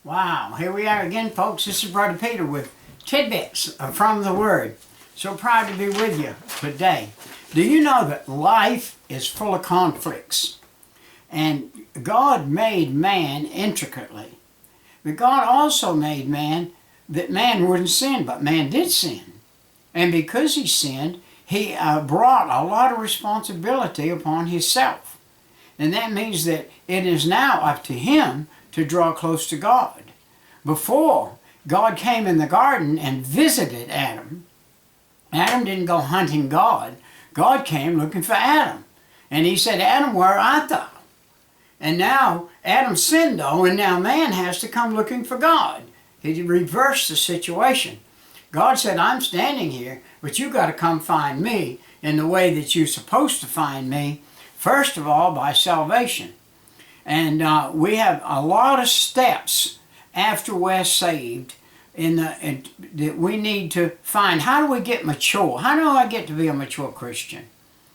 Wow, here we are again, folks. This is Brother Peter with tidbits from the Word. So proud to be with you today. Do you know that life is full of conflicts? And God made man intricately. But God also made man that man wouldn't sin, but man did sin. And because he sinned, he brought a lot of responsibility upon himself. And that means that it is now up to him to draw close to God. Before God came in the garden and visited Adam, Adam didn't go hunting God. God came looking for Adam. And he said, Adam, where art thou? And now Adam sinned though, and now man has to come looking for God. He reversed the situation. God said, I'm standing here, but you got to come find me in the way that you're supposed to find me. First of all, by salvation. And we have a lot of steps after we're saved that we need to find. How do we get mature? How do I get to be a mature Christian?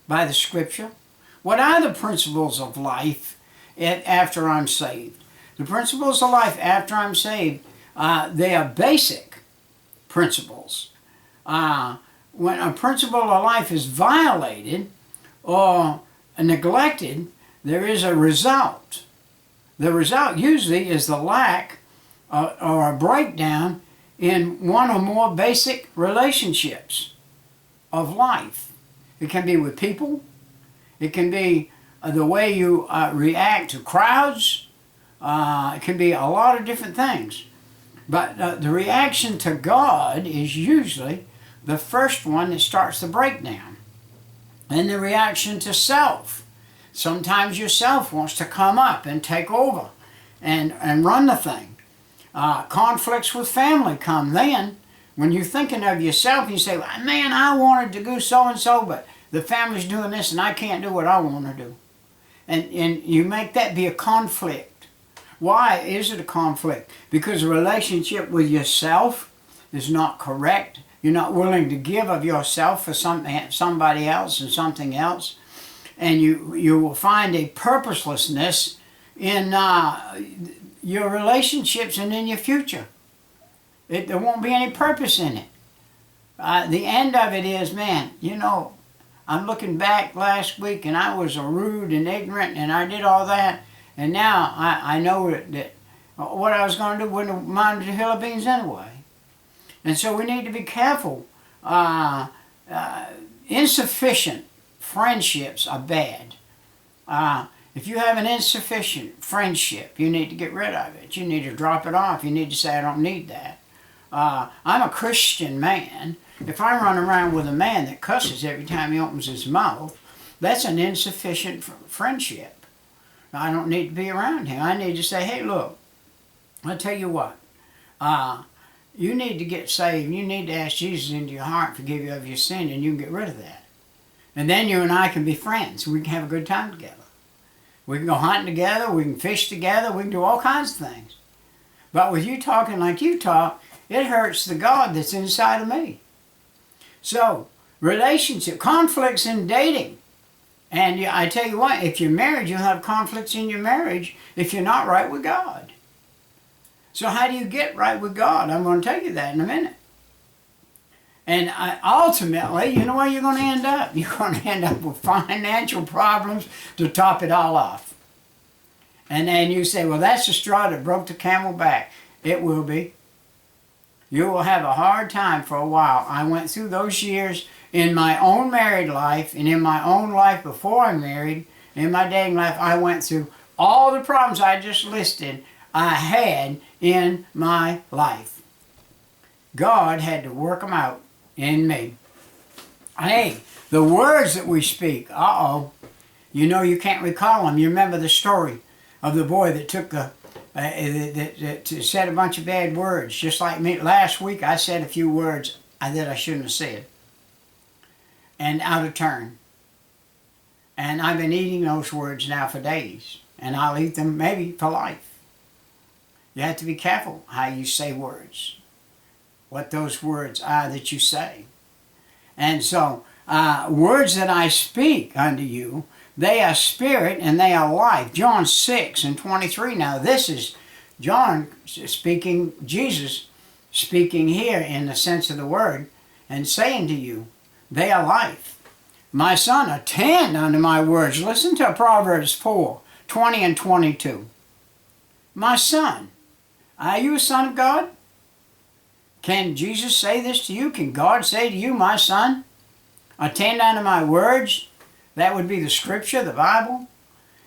By the Scripture. What are the principles of life after I'm saved? The principles of life after I'm saved, they are basic principles. When a principle of life is violated or neglected, there is a result. The result usually is the lack or a breakdown in one or more basic relationships of life. It can be with people. It can be the way you react to crowds. It can be a lot of different things. But the reaction to God is usually the first one that starts the breakdown. And the reaction to self. Sometimes yourself wants to come up and take over and run the thing. Conflicts with family come then. When you're thinking of yourself, you say, man, I wanted to do so-and-so, but the family's doing this and I can't do what I want to do. And you make that be a conflict. Why is it a conflict? Because the relationship with yourself is not correct. You're not willing to give of yourself for somebody else and something else. And you will find a purposelessness in your relationships and in your future. There won't be any purpose in it. The end of it is, man, I'm looking back last week and I was rude and ignorant and I did all that. And now I know that what I was going to do wouldn't have minded a hill of beans anyway. And so we need to be careful. Insufficient friendships are bad. If you have an insufficient friendship, you need to get rid of it. You need to drop it off. You need to say, I don't need that. I'm a Christian man. If I run around with a man that cusses every time he opens his mouth, that's an insufficient friendship. I don't need to be around him. I need to say, hey, look, I'll tell you what. You need to get saved. You need to ask Jesus into your heart, forgive you of your sin, and you can get rid of that. And then you and I can be friends. We can have a good time together. We can go hunting together. We can fish together. We can do all kinds of things. But with you talking like you talk, it hurts the God that's inside of me. So, relationship, conflicts in dating. And I tell you what, if you're married, you'll have conflicts in your marriage if you're not right with God. So how do you get right with God? I'm going to tell you that in a minute. And ultimately, you know where you're going to end up? You're going to end up with financial problems to top it all off. And then you say, well, that's the straw that broke the camel back. It will be. You will have a hard time for a while. I went through those years in my own married life and in my own life before I married. In my dating life, I went through all the problems I just listed I had in my life. God had to work them out in me. Hey, the words that we speak, you can't recall them. You remember the story of the boy that took that said a bunch of bad words, just like me. Last week I said a few words that I shouldn't have said, and out of turn. And I've been eating those words now for days, and I'll eat them maybe for life. You have to be careful how you say words, what those words are that you say. And so, words that I speak unto you, they are spirit and they are life. John 6:23. Now this is John speaking, Jesus speaking here in the sense of the word, and saying to you, they are life. My son, attend unto my words. Listen to Proverbs 4:20 and 22. My son, are you a son of God? Can Jesus say this to you? Can God say to you, my son, attend unto my words? That would be the scripture, the Bible.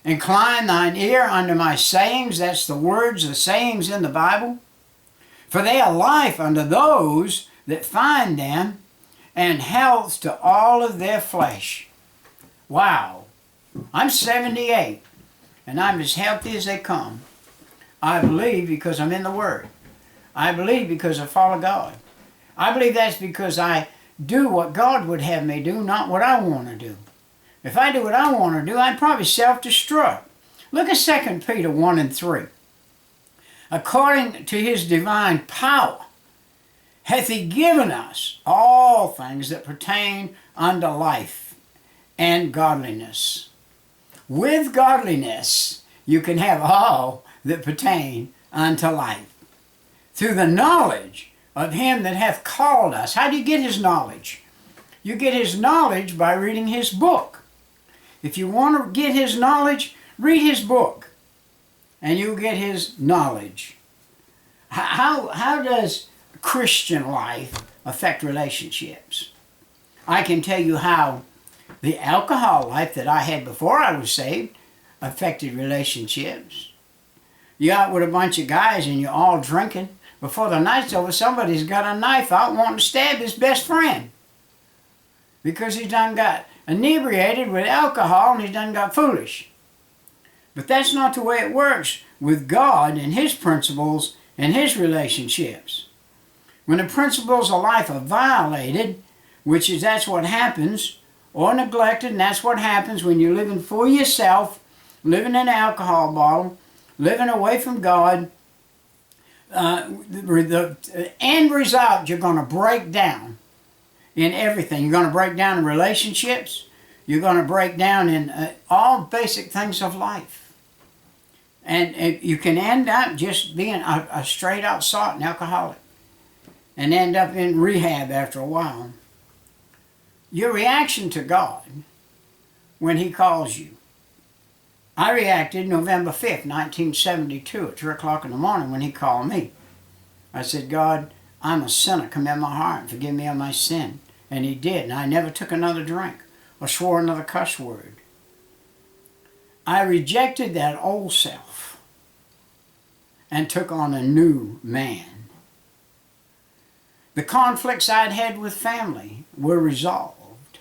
Incline thine ear unto my sayings. That's the words, the sayings in the Bible. For they are life unto those that find them, and health to all of their flesh. Wow. I'm 78, and I'm as healthy as they come. I believe because I'm in the Word. I believe because I follow God. I believe that's because I do what God would have me do, not what I want to do. If I do what I want to do, I'd probably self-destruct. Look at 2 Peter 1 and 3. According to his divine power, hath he given us all things that pertain unto life and godliness. With godliness, you can have all that pertain unto life. Through the knowledge of him that hath called us. How do you get his knowledge? You get his knowledge by reading his book. If you want to get his knowledge, read his book, and you'll get his knowledge. How does Christian life affect relationships? I can tell you how the alcohol life that I had before I was saved affected relationships. You're out with a bunch of guys and you're all drinking. Before the night's over, somebody's got a knife out wanting to stab his best friend because he done got inebriated with alcohol and he done got foolish. But that's not the way it works with God and his principles and his relationships. When the principles of life are violated, that's what happens, or neglected, and that's what happens when you're living for yourself, living in an alcohol bottle, living away from God, the end result, you're going to break down in everything. You're going to break down in relationships. You're going to break down in all basic things of life. And you can end up just being a straight-out salt and alcoholic and end up in rehab after a while. Your reaction to God when he calls you. I reacted November 5th, 1972 at 3 o'clock in the morning when he called me. I said, God, I'm a sinner. Come in my heart and forgive me of my sin. And he did, and I never took another drink or swore another cuss word. I rejected that old self and took on a new man. The conflicts I'd had with family were resolved.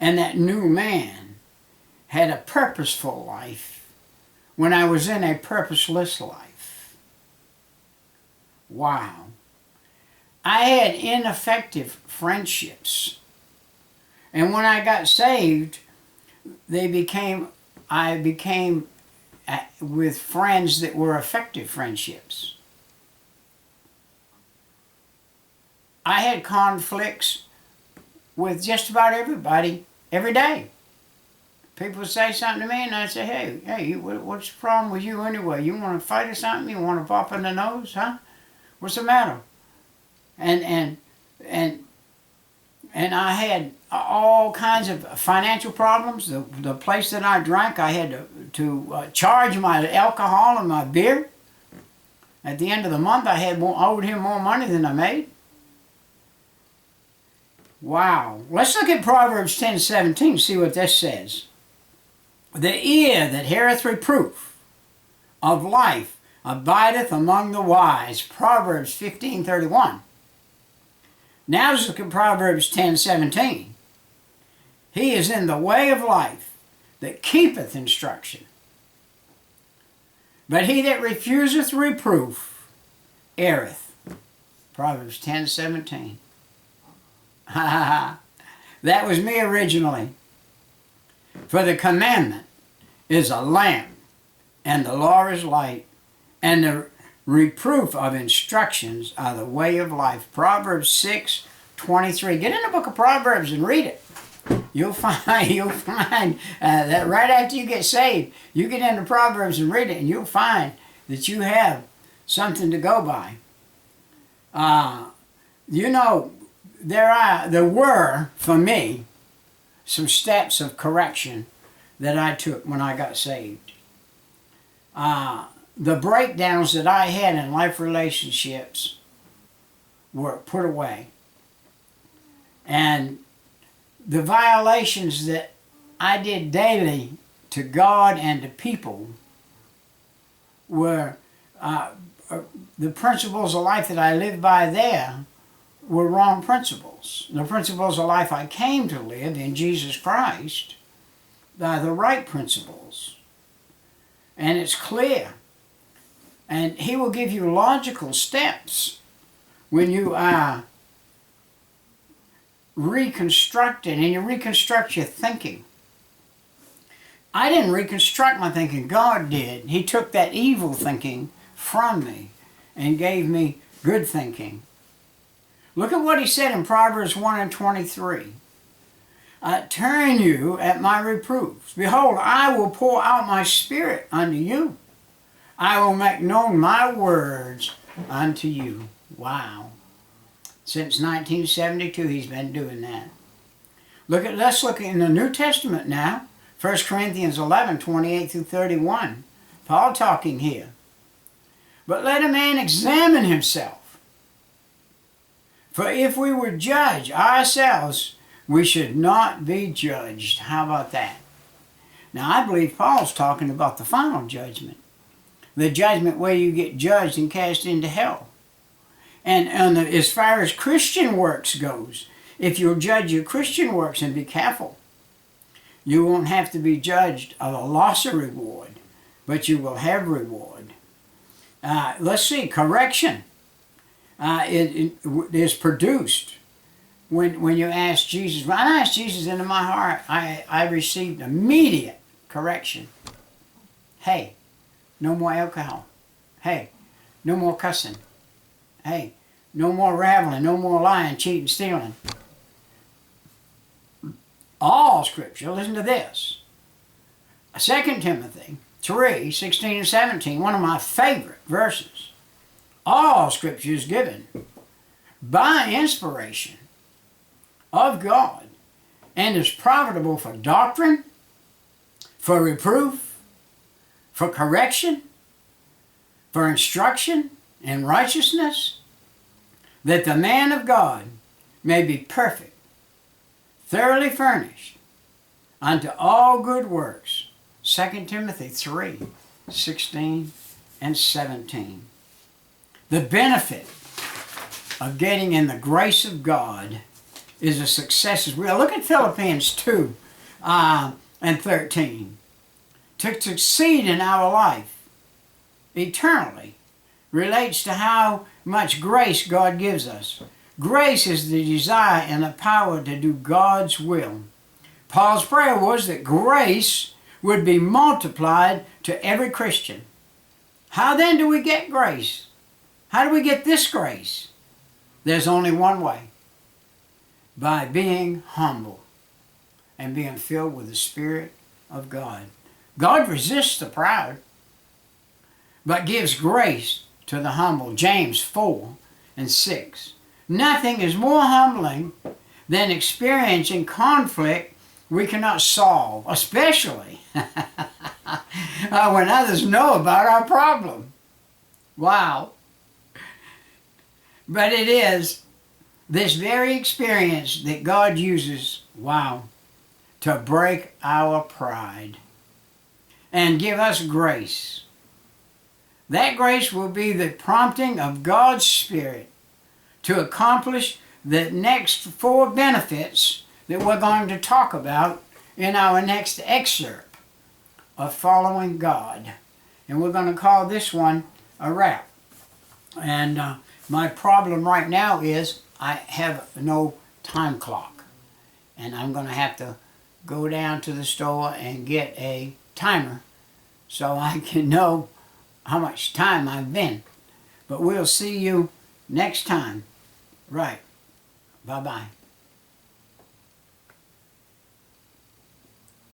And that new man had a purposeful life when I was in a purposeless life. Wow. I had ineffective friendships. And when I got saved, I became with friends that were effective friendships. I had conflicts with just about everybody every day. People would say something to me and I'd say, hey, what's the problem with you anyway? You want to fight or something? You want to pop in the nose, huh? What's the matter? And I had all kinds of financial problems. The place that I drank, I had to charge my alcohol and my beer. At the end of the month, I owed him more money than I made. Wow. Let's look at Proverbs 10:17, see what this says. The ear that heareth reproof of life abideth among the wise. Proverbs 15:31. Now let's look at Proverbs 10:17. He is in the way of life that keepeth instruction. But he that refuseth reproof erreth. Proverbs 10:17. That was me originally. For the commandment is a lamp, and the law is light, and the reproof of instructions are the way of life. Proverbs 6:23. Get in the book of Proverbs and read it. You'll find that right after you get saved, you get into Proverbs and read it, and you'll find that you have something to go by. You know, there were, for me, some steps of correction that I took when I got saved. The breakdowns that I had in life relationships were put away. And the violations that I did daily to God and to people were the principles of life that I lived by there were wrong principles. The principles of life I came to live in Jesus Christ are the right principles. And it's clear. And He will give you logical steps when you are reconstructing, and you reconstruct your thinking. I didn't reconstruct my thinking, God did. He took that evil thinking from me and gave me good thinking. Look at what He said in Proverbs 1 and 23. Turn you at my reproofs. Behold, I will pour out my spirit unto you. I will make known my words unto you. Wow. Since 1972, He's been doing that. Let's look in the New Testament now. 1 Corinthians 11, 28 through 31. Paul talking here. But let a man examine himself. For if we would judge ourselves, we should not be judged. How about that? Now, I believe Paul's talking about the final judgment. The judgment where you get judged and cast into hell. And as far as Christian works goes, if you'll judge your Christian works and be careful, you won't have to be judged of a loss of reward, but you will have reward. Let's see, correction it is produced when you ask Jesus. When I asked Jesus into my heart, I received immediate correction. Hey, no more alcohol. Hey, no more cussing. Hey, no more raveling, no more lying, cheating, stealing. All Scripture, listen to this. 2 Timothy 3, 16 and 17, one of my favorite verses. All Scripture is given by inspiration of God and is profitable for doctrine, for reproof, for correction, for instruction in righteousness, that the man of God may be perfect, thoroughly furnished unto all good works. 2 Timothy 3, 16 and 17. The benefit of getting in the grace of God is a success. Look at Philippians 2 and 13. To succeed in our life eternally relates to how much grace God gives us. Grace is the desire and the power to do God's will. Paul's prayer was that grace would be multiplied to every Christian. How then do we get grace? How do we get this grace? There's only one way. By being humble and being filled with the Spirit of God. God resists the proud, but gives grace to the humble. James 4 and 6. Nothing is more humbling than experiencing conflict we cannot solve, especially when others know about our problem. Wow. But it is this very experience that God uses, wow, to break our pride and give us grace. That grace will be the prompting of God's Spirit to accomplish the next 4 benefits that we're going to talk about in our next excerpt of Following God. And we're going to call this one a wrap. And my problem right now is I have no time clock. And I'm going to have to go down to the store and get a timer so I can know how much time I've been. But we'll see you next time. Right. Bye-bye.